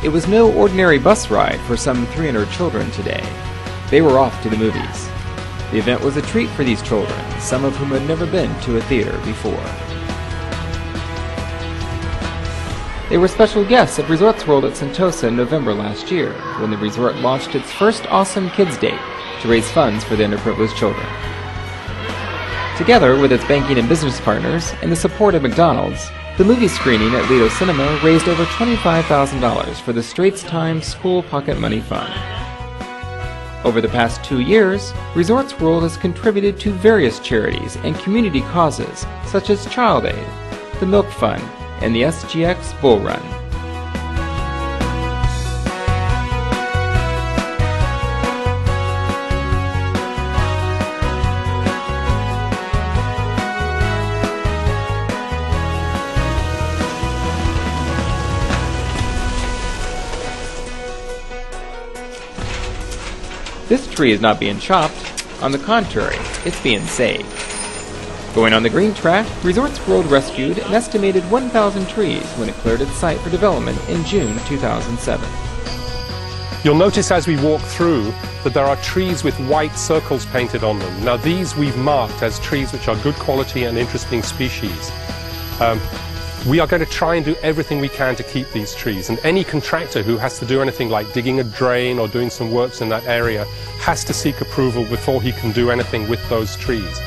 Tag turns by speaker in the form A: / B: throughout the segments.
A: it was no ordinary bus ride for some 300 children today. They were off to the movies. The event was a treat for these children, some of whom had never been to a theater before. They were special guests at Resorts World at Sentosa in November last year, when the resort launched its first Awesome Kids Date to raise funds for the underprivileged children. Together with its banking and business partners and the support of McDonald's, the movie screening at Lido Cinema raised over $25,000 for the Straits Times School Pocket Money Fund. Over the past 2 years, Resorts World has contributed to various charities and community causes such as Child Aid, the Milk Fund, and the SGX Bull Run. This tree is not being chopped. On the contrary, it's being saved. Going on the green track, Resorts World rescued an estimated 1,000 trees when it cleared its site for development in June 2007.
B: You'll notice as we walk through that there are trees with white circles painted on them. Now these we've marked as trees which are good quality and interesting species. We are going to try and do everything we can to keep these trees, and any contractor who has to do anything like digging a drain or doing some works in that area has to seek approval before he can do anything with those trees.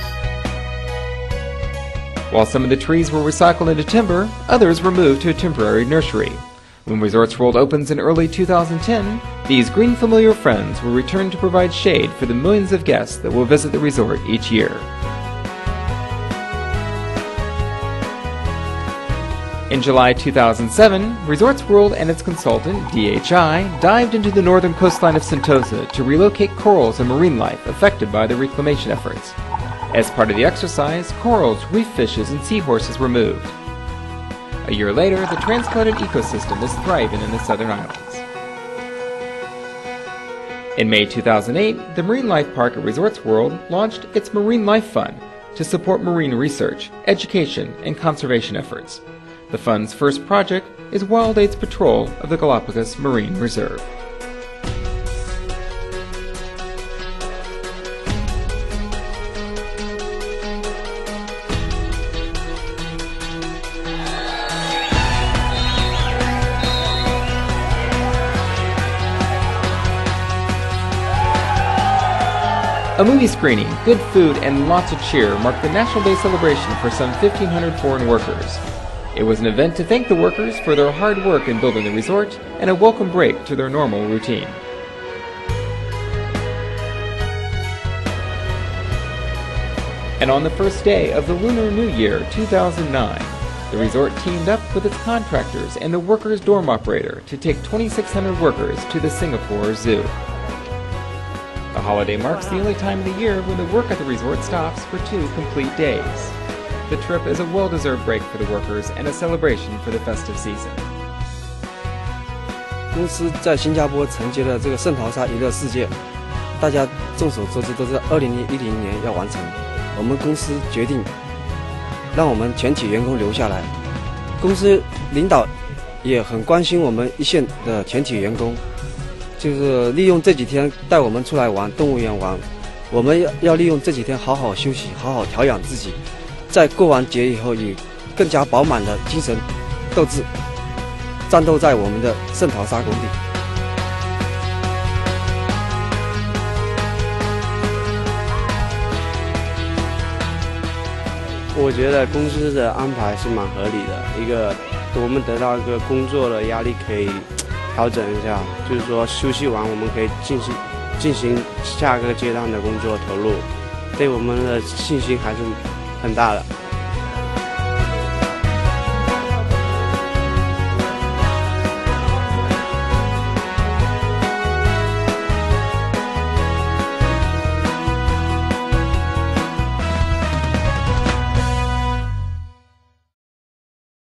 A: While some of the trees were recycled into timber, others were moved to a temporary nursery. When Resorts World opens in early 2010, these green familiar friends will return to provide shade for the millions of guests that will visit the resort each year. In July 2007, Resorts World and its consultant, DHI, dived into the northern coastline of Sentosa to relocate corals and marine life affected by the reclamation efforts. As part of the exercise, corals, reef fishes, and seahorses were moved. A year later, the transplanted ecosystem is thriving in the southern islands. In May 2008, the Marine Life Park at Resorts World launched its Marine Life Fund to support marine research, education, and conservation efforts. The fund's first project is Wild Aid's patrol of the Galapagos Marine Reserve. A movie screening, good food, and lots of cheer marked the National Day celebration for some 1,500 foreign workers. It was an event to thank the workers for their hard work in building the resort and a welcome break to their normal routine. And on the first day of the Lunar New Year 2009, the resort teamed up with its contractors and the workers' dorm operator to take 2,600 workers to the Singapore Zoo. The holiday marks the only time of the year when the work at the resort stops for 2 complete days. The trip is a well-deserved break for the workers and a celebration for the festive season.
C: 公司在新加坡承接了这个圣淘沙娱乐世界，大家众所周知都是2010年要完成。我们公司决定让我们全体员工留下来。公司领导也很关心我们一线的全体员工，就是利用这几天带我们出来玩，动物园玩。我们要利用这几天好好休息，好好调养自己。 在过完节以后，以更加饱满的精神斗志，战斗在我们的圣淘沙工地。
D: 我觉得公司的安排是蛮合理的，一个我们得到一个工作的压力可以调整一下，就是说休息完我们可以进行下个阶段的工作投入，对我们的信心还是很大的。